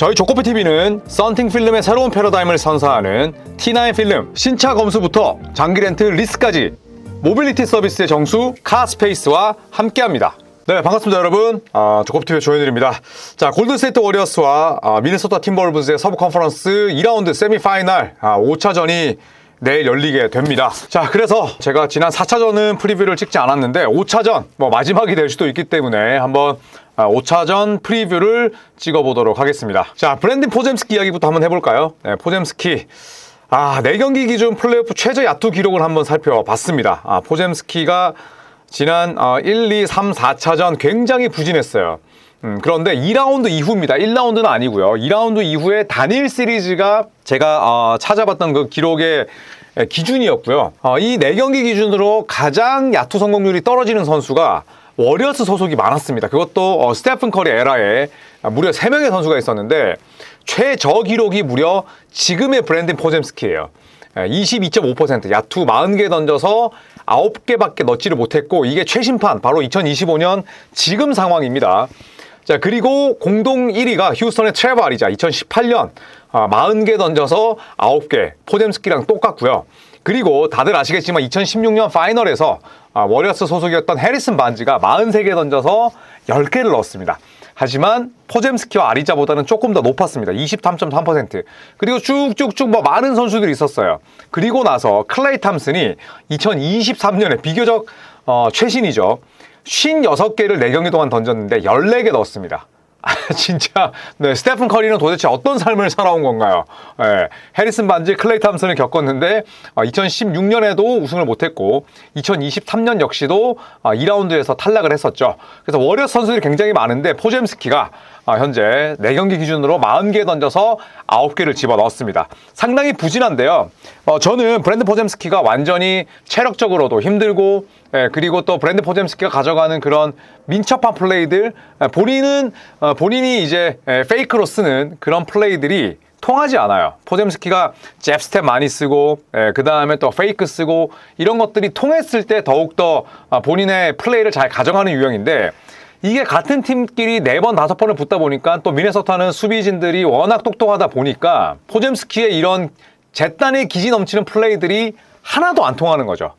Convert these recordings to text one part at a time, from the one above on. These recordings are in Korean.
저희 조코피TV는 썬팅 필름의 새로운 패러다임을 선사하는 T9 필름 신차 검수부터 장기 렌트 리스까지 모빌리티 서비스의 정수 카스페이스와 함께합니다. 네, 반갑습니다 여러분. 조코피TV의 조현일입니다. 자, 골든스테이트 워리어스와 미네소타 팀버울브스의 서부 컨퍼런스 2라운드 세미파이널 5차전이 내일 열리게 됩니다. 자, 그래서 제가 지난 4차전은 프리뷰를 찍지 않았는데 5차전 마지막이 될 수도 있기 때문에 한번 5차전 프리뷰를 찍어보도록 하겠습니다. 자, 브랜든 포젬스키 이야기부터 한번 해볼까요? 네, 포젬스키 4경기 기준 플레이오프 최저 야투 기록을 한번 살펴봤습니다. 포젬스키가 지난 1, 2, 3, 4차전 굉장히 부진했어요. 그런데 2라운드 이후입니다. 1라운드는 아니고요. 2라운드 이후에 단일 시리즈가 제가 찾아봤던 그 기록의 기준이었고요. 이 4경기 기준으로 가장 야투 성공률이 떨어지는 선수가 워리어스 소속이 많았습니다. 그것도 스테픈 커리 에라에 무려 3명의 선수가 있었는데 최저 기록이 무려 지금의 브랜든 포젬스키예요. 22.5% 야투 40개 던져서 9개밖에 넣지를 못했고 이게 최신판 바로 2025년 지금 상황입니다. 자, 그리고 공동 1위가 휴스턴의 트레버 아리자 2018년 40개 던져서 9개 포젬스키랑 똑같고요. 그리고 다들 아시겠지만 2016년 파이널에서 워리어스 소속이었던 해리슨 반지가 43개 던져서 10개를 넣었습니다. 하지만 포젬스키와 아리자보다는 조금 더 높았습니다. 23.3%. 그리고 쭉쭉쭉 많은 선수들이 있었어요. 그리고 나서 클레이 탐슨이 2023년에 비교적 최신이죠. 56개를 4경기 동안 던졌는데 14개 넣었습니다. 진짜 네, 스테픈 커리는 도대체 어떤 삶을 살아온 건가요? 해리슨 반지, 클레이 탐슨을 겪었는데 2016년에도 우승을 못했고 2023년 역시도 2라운드에서 탈락을 했었죠. 그래서 워리어스 선수들이 굉장히 많은데 포젬스키가 현재 4경기 기준으로 40개 던져서 9개를 집어넣었습니다. 상당히 부진한데요. 저는 브랜든 포젬스키가 완전히 체력적으로도 힘들고 그리고 또 브랜든 포젬스키가 가져가는 그런 민첩한 플레이들 본인이 이제 페이크로 쓰는 그런 플레이들이 통하지 않아요. 포젬스키가 잽 스텝 많이 쓰고 그 다음에 또 페이크 쓰고 이런 것들이 통했을 때 더욱더 본인의 플레이를 잘 가져가는 유형인데 이게 같은 팀끼리 4번, 5번을 붙다 보니까 또 미네소타는 수비진들이 워낙 똑똑하다 보니까 포젬스키의 이런 잿단의 기지 넘치는 플레이들이 하나도 안 통하는 거죠.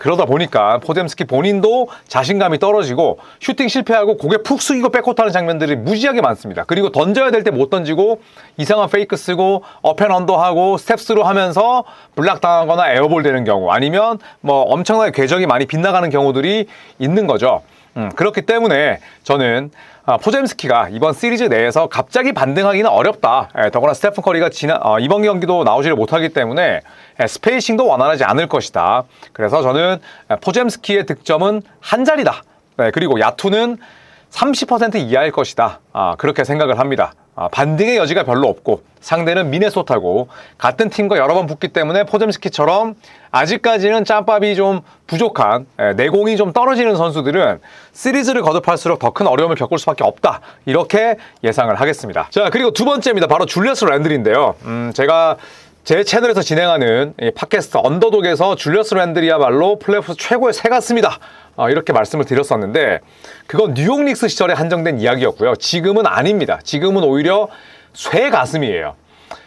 그러다 보니까 포젬스키 본인도 자신감이 떨어지고 슈팅 실패하고 고개 푹 숙이고 백코트하는 장면들이 무지하게 많습니다. 그리고 던져야 될 때 못 던지고 이상한 페이크 쓰고 업앤언더 하고 스텝스로 하면서 블락 당하거나 에어볼 되는 경우 아니면 엄청나게 궤적이 많이 빗나가는 경우들이 있는 거죠. 그렇기 때문에 저는 포젬스키가 이번 시리즈 내에서 갑자기 반등하기는 어렵다. 더구나 스테픈 커리가 이번 경기도 나오지를 못하기 때문에 스페이싱도 원활하지 않을 것이다. 그래서 저는 포젬스키의 득점은 한 자리다. 그리고 야투는 30% 이하일 것이다. 그렇게 생각을 합니다. 반등의 여지가 별로 없고 상대는 미네소타고 같은 팀과 여러 번 붙기 때문에 포젬스키처럼 아직까지는 짬밥이 좀 부족한 내공이 좀 떨어지는 선수들은 시리즈를 거듭할수록 더 큰 어려움을 겪을 수밖에 없다. 이렇게 예상을 하겠습니다. 자, 그리고 두 번째입니다. 바로 줄리어스 랜들인데요. 제가 제 채널에서 진행하는 이 팟캐스트 언더독에서 줄리어스 랜들이야말로 플레이오프 최고의 새 같습니다. 이렇게 말씀을 드렸었는데 그건 뉴욕 닉스 시절에 한정된 이야기였고요. 지금은 아닙니다. 지금은 오히려 쇠 가슴이에요.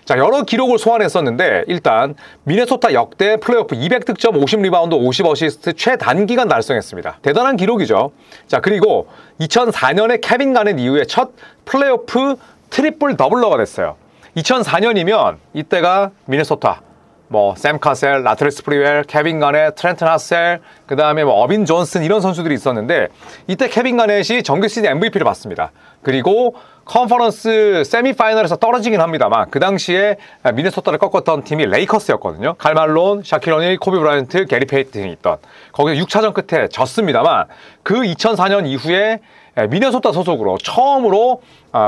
자, 여러 기록을 소환했었는데 일단 미네소타 역대 플레이오프 200득점, 50리바운드, 50어시스트 최단기간 달성했습니다. 대단한 기록이죠. 자, 그리고 2004년에 케빈 가넷 이후에 첫 플레이오프 트리플 더블러가 됐어요. 2004년이면 이때가 미네소타 샘 카셀, 라트레스 프리웰, 케빈 가넷, 트렌튼 하셀, 그 다음에 어빈 존슨 이런 선수들이 있었는데 이때 케빈 가넷이 정규 시즌 MVP를 받습니다. 그리고 컨퍼런스 세미파이널에서 떨어지긴 합니다만 그 당시에 미네소타를 꺾었던 팀이 레이커스였거든요. 칼 말론, 샤킬 오닐, 코비 브라이언트, 게리 페이튼이 있던 거기서 6차전 끝에 졌습니다만 그 2004년 이후에 미네소타 소속으로 처음으로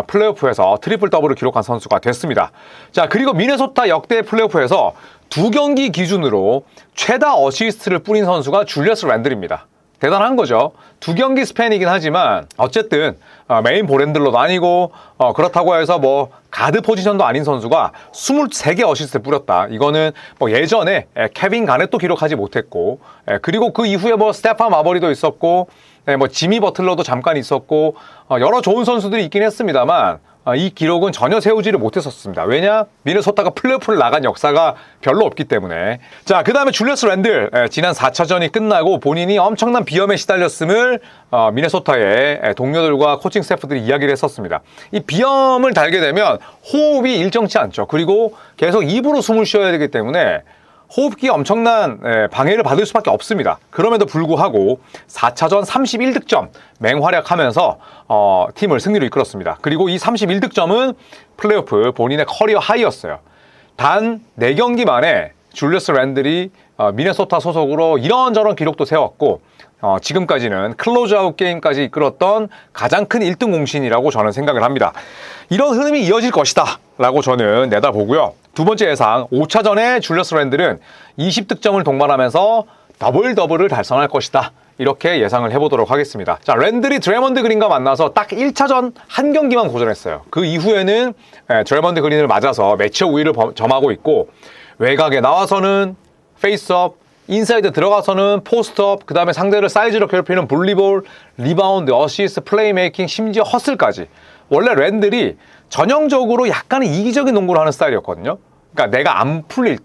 플레이오프에서 트리플 더블을 기록한 선수가 됐습니다. 자, 그리고 미네소타 역대 플레이오프에서 2경기 기준으로 최다 어시스트를 뿌린 선수가 줄리어스 랜들입니다. 대단한 거죠. 2경기 스팬이긴 하지만 어쨌든 메인 볼핸들러도 아니고 그렇다고 해서 가드 포지션도 아닌 선수가 23개 어시스트 뿌렸다. 이거는 예전에 케빈 가넷도 기록하지 못했고 그리고 그 이후에 스테판 마버리도 있었고 지미 버틀러도 잠깐 있었고 여러 좋은 선수들이 있긴 했습니다만 이 기록은 전혀 세우지를 못했었습니다. 왜냐? 미네소타가 플레이오프를 나간 역사가 별로 없기 때문에. 자, 그 다음에 줄리어스 랜들. 지난 4차전이 끝나고 본인이 엄청난 비염에 시달렸음을 미네소타의 동료들과 코칭 스태프들이 이야기를 했었습니다. 이 비염을 달게 되면 호흡이 일정치 않죠. 그리고 계속 입으로 숨을 쉬어야 되기 때문에 호흡기에 엄청난 방해를 받을 수밖에 없습니다. 그럼에도 불구하고 4차전 31득점 맹활약하면서 팀을 승리로 이끌었습니다. 그리고 이 31득점은 플레이오프 본인의 커리어 하이였어요. 단 4경기 만에 줄리어스 랜들이 미네소타 소속으로 이런저런 기록도 세웠고 지금까지는 클로즈아웃 게임까지 이끌었던 가장 큰 1등 공신이라고 저는 생각을 합니다. 이런 흐름이 이어질 것이다 라고 저는 내다보고요. 두 번째 예상, 5차전에 줄리어스 랜들은 20득점을 동반하면서 더블을 달성할 것이다. 이렇게 예상을 해보도록 하겠습니다. 자, 랜들이 드래먼드 그린과 만나서 딱 1차전 한 경기만 고전했어요. 그 이후에는 드래먼드 그린을 맞아서 매치업 우위를 점하고 있고, 외곽에 나와서는 페이스업, 인사이드 들어가서는 포스트업, 그 다음에 상대를 사이즈로 괴롭히는 볼리볼, 리바운드, 어시스트, 플레이메이킹, 심지어 허슬까지. 원래 랜들이 전형적으로 약간의 이기적인 농구를 하는 스타일이었거든요. 그러니까 내가 안 풀릴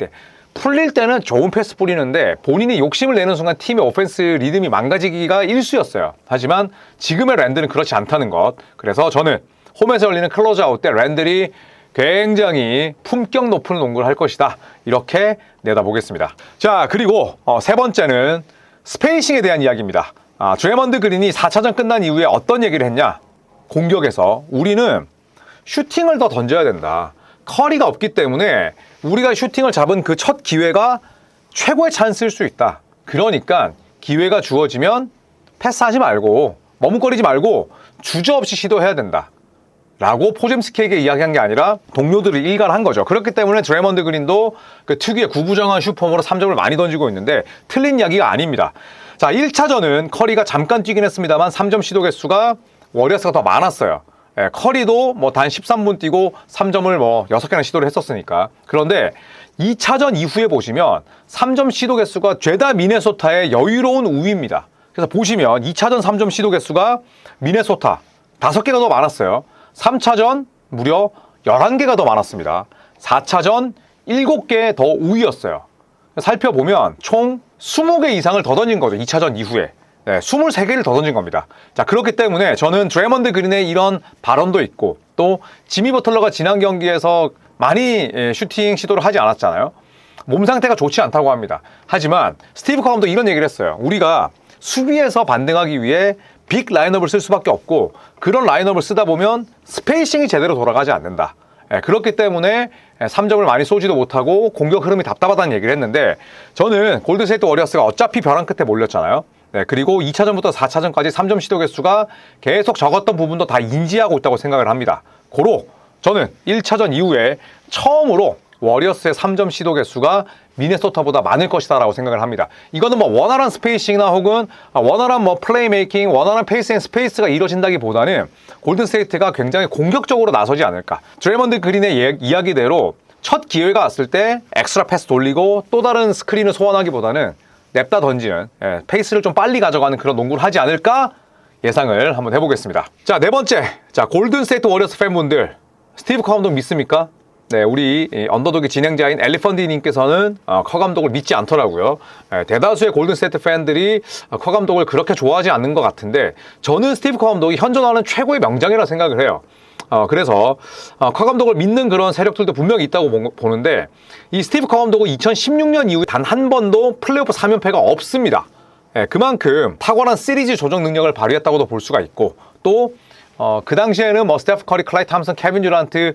때는 좋은 패스 뿌리는데 본인이 욕심을 내는 순간 팀의 오펜스 리듬이 망가지기가 일쑤였어요. 하지만 지금의 랜들은 그렇지 않다는 것. 그래서 저는 홈에서 열리는 클로즈아웃 때 랜들이 굉장히 품격 높은 농구를 할 것이다. 이렇게 내다보겠습니다. 자, 그리고 세 번째는 스페이싱에 대한 이야기입니다. 드래먼드 그린이 4차전 끝난 이후에 어떤 얘기를 했냐? 공격에서 우리는 슈팅을 더 던져야 된다. 커리가 없기 때문에 우리가 슈팅을 잡은 그 첫 기회가 최고의 찬스일 수 있다. 그러니까 기회가 주어지면 패스하지 말고 머뭇거리지 말고 주저없이 시도해야 된다. 라고 포젬스키에게 이야기한 게 아니라 동료들을 일갈한 거죠. 그렇기 때문에 드래먼드 그린도 그 특유의 구부정한 슈퍼으로 3점을 많이 던지고 있는데 틀린 이야기가 아닙니다. 자, 1차전은 커리가 잠깐 뛰긴 했습니다만 3점 시도 개수가 워리어스가 더 많았어요. 커리도 단 13분 뛰고 3점을 6개나 시도를 했었으니까. 그런데 2차전 이후에 보시면 3점 시도 개수가 죄다 미네소타의 여유로운 우위입니다. 그래서 보시면 2차전 3점 시도 개수가 미네소타 5개가 더 많았어요. 3차전 무려 11개가 더 많았습니다. 4차전 7개 더 우위였어요. 살펴보면 총 20개 이상을 더 던진 거죠. 2차전 이후에. 23개를 더 던진 겁니다. 자, 그렇기 때문에 저는 드래먼드 그린의 이런 발언도 있고 또 지미 버틀러가 지난 경기에서 많이 슈팅 시도를 하지 않았잖아요. 몸 상태가 좋지 않다고 합니다. 하지만 스티브 커 감독도 이런 얘기를 했어요. 우리가 수비에서 반등하기 위해 빅 라인업을 쓸 수밖에 없고 그런 라인업을 쓰다 보면 스페이싱이 제대로 돌아가지 않는다. 그렇기 때문에 3점을 많이 쏘지도 못하고 공격 흐름이 답답하다는 얘기를 했는데 저는 골든스테이트 워리어스가 어차피 벼랑 끝에 몰렸잖아요. 그리고 2차전부터 4차전까지 3점 시도 개수가 계속 적었던 부분도 다 인지하고 있다고 생각을 합니다. 고로 저는 1차전 이후에 처음으로 워리어스의 3점 시도 개수가 미네소타보다 많을 것이다 라고 생각을 합니다. 이거는 원활한 스페이싱이나 혹은 원활한 플레이메이킹, 원활한 페이스 앤 스페이스가 이루어진다기보다는 골든스테이트가 굉장히 공격적으로 나서지 않을까. 드래먼드 그린의 이야기대로 첫 기회가 왔을 때 엑스트라 패스 돌리고 또 다른 스크린을 소환하기보다는 냅다 던지는 페이스를 좀 빨리 가져가는 그런 농구를 하지 않을까 예상을 한번 해보겠습니다. 자, 네 번째. 자, 골든스테이트 워리어스 팬분들 스티브 커 감독 믿습니까? 네, 우리 언더독의 진행자인 엘리펀디님께서는 커 감독을 믿지 않더라고요. 대다수의 골든스테이트 팬들이 커 감독을 그렇게 좋아하지 않는 것 같은데 저는 스티브 커 감독이 현존하는 최고의 명장이라 생각을 해요. 그래서 커 감독을 믿는 그런 세력들도 분명히 있다고 보는데 이 스티브 커 감독은 2016년 이후 단 한 번도 플레이오프 3연패가 없습니다. 그만큼 탁월한 시리즈 조정 능력을 발휘했다고도 볼 수가 있고 또 그 당시에는 스테프 커리, 클라이 탐슨, 케빈 듀란트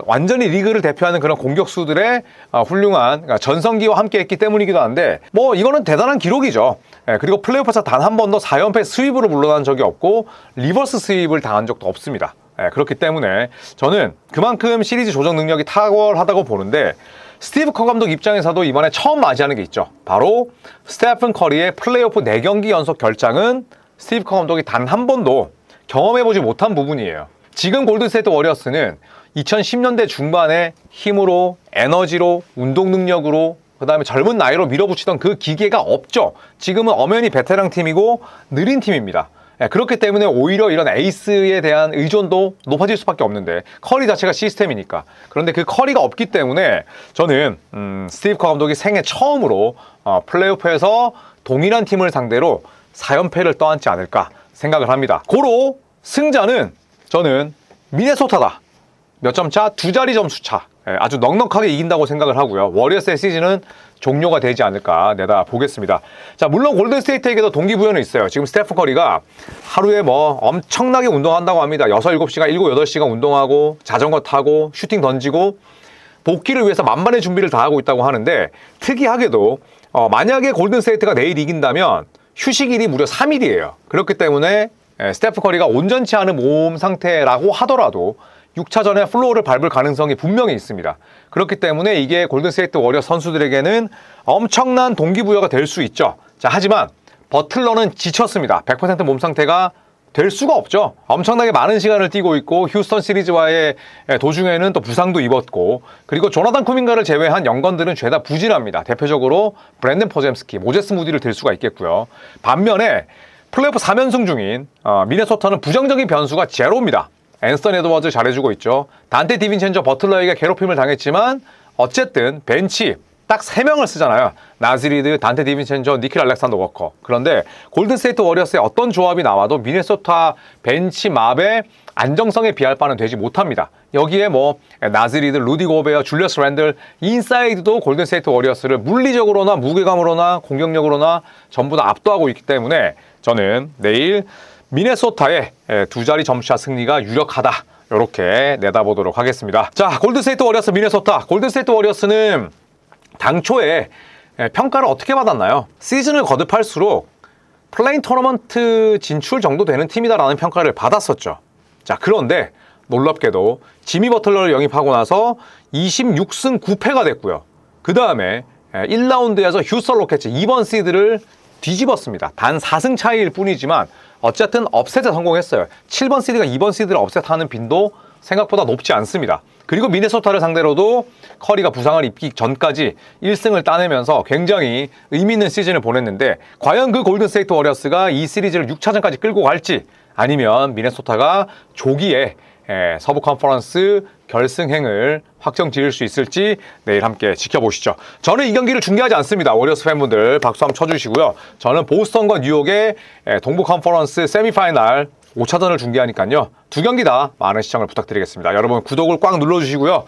완전히 리그를 대표하는 그런 공격수들의 훌륭한 전성기와 함께 했기 때문이기도 한데 이거는 대단한 기록이죠. 그리고 플레이오프에서 단 한 번도 4연패 스윕으로 물러난 적이 없고 리버스 스윕을 당한 적도 없습니다. 그렇기 때문에 저는 그만큼 시리즈 조정 능력이 탁월하다고 보는데 스티브 커 감독 입장에서도 이번에 처음 맞이하는 게 있죠. 바로 스테픈 커리의 플레이오프 4경기 연속 결장은 스티브 커 감독이 단 한 번도 경험해보지 못한 부분이에요. 지금 골든스테이트 워리어스는 2010년대 중반에 힘으로, 에너지로, 운동 능력으로 그 다음에 젊은 나이로 밀어붙이던 그 기계가 없죠. 지금은 엄연히 베테랑 팀이고 느린 팀입니다. 그렇기 때문에 오히려 이런 에이스에 대한 의존도 높아질 수밖에 없는데 커리 자체가 시스템이니까. 그런데 그 커리가 없기 때문에 저는 스티브 커 감독이 생애 처음으로 플레이오프에서 동일한 팀을 상대로 4연패를 떠안지 않을까 생각을 합니다. 고로 승자는 저는 미네소타다. 몇 점 차? 2자리 점수 차. 아주 넉넉하게 이긴다고 생각을 하고요. 워리어스의 시즌은 종료가 되지 않을까 내다보겠습니다. 자, 물론 골든스테이트에게도 동기부여는 있어요. 지금 스테픈 커리가 하루에 뭐 엄청나게 운동한다고 합니다. 6, 7시간, 7, 8시간 운동하고 자전거 타고 슈팅 던지고 복귀를 위해서 만반의 준비를 다 하고 있다고 하는데 특이하게도 만약에 골든스테이트가 내일 이긴다면 휴식일이 무려 3일이에요. 그렇기 때문에 스테픈 커리가 온전치 않은 몸 상태라고 하더라도 6차전에 플로어를 밟을 가능성이 분명히 있습니다. 그렇기 때문에 이게 골든스테이트 워리어 선수들에게는 엄청난 동기부여가 될 수 있죠. 자, 하지만 버틀러는 지쳤습니다. 100% 몸 상태가 될 수가 없죠. 엄청나게 많은 시간을 뛰고 있고 휴스턴 시리즈와의 도중에는 또 부상도 입었고 그리고 조나단 쿠민가를 제외한 연건들은 죄다 부진합니다. 대표적으로 브랜든 포젬스키, 모제스 무디를 들 수가 있겠고요. 반면에 플레이오프 4연승 중인 미네소타는 부정적인 변수가 제로입니다. 앤서니 에드워즈 잘해주고 있죠. 단테 디빈첸저 버틀러에게 괴롭힘을 당했지만 어쨌든 벤치 딱 3명을 쓰잖아요. 나즈리드, 단테 디빈첸저, 니킬 알렉산더 워커. 그런데 골든스테이트 워리어스의 어떤 조합이 나와도 미네소타 벤치 맙의 안정성에 비할 바는 되지 못합니다. 여기에 뭐 나즈리드, 루디 고베어, 줄리어스 랜들, 인사이드도 골든스테이트 워리어스를 물리적으로나 무게감으로나 공격력으로나 전부 다 압도하고 있기 때문에 저는 내일 미네소타의 2자리 점수차 승리가 유력하다. 이렇게 내다보도록 하겠습니다. 자, 골든스테이트 워리어스 미네소타. 골든스테이트 워리어스는 당초에 평가를 어떻게 받았나요? 시즌을 거듭할수록 플레인 토너먼트 진출 정도 되는 팀이다라는 평가를 받았었죠. 자, 그런데 놀랍게도 지미 버틀러를 영입하고 나서 26승 9패가 됐고요. 그 다음에 1라운드에서 휴스턴 로켓츠 2번 시드를 뒤집었습니다. 단 4승 차이일 뿐이지만 어쨌든 업셋에 성공했어요. 7번 시드가 2번 시드를 업셋하는 빈도 생각보다 높지 않습니다. 그리고 미네소타를 상대로도 커리가 부상을 입기 전까지 1승을 따내면서 굉장히 의미 있는 시즌을 보냈는데 과연 그 골든스테이트 워리어스가 이 시리즈를 6차전까지 끌고 갈지 아니면 미네소타가 조기에 서부 컨퍼런스 결승행을 확정 지을 수 있을지 내일 함께 지켜보시죠. 저는 이 경기를 중계하지 않습니다. 워리어스 팬분들 박수 한번 쳐주시고요. 저는 보스턴과 뉴욕의 동부 컨퍼런스 세미파이널 5차전을 중계하니까요. 두 경기 다 많은 시청을 부탁드리겠습니다. 여러분 구독을 꽉 눌러주시고요.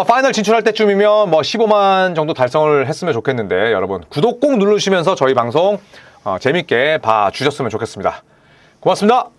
파이널 진출할 때쯤이면 뭐 15만 정도 달성을 했으면 좋겠는데 여러분 구독 꼭 눌러주시면서 저희 방송 재밌게 봐주셨으면 좋겠습니다. 고맙습니다.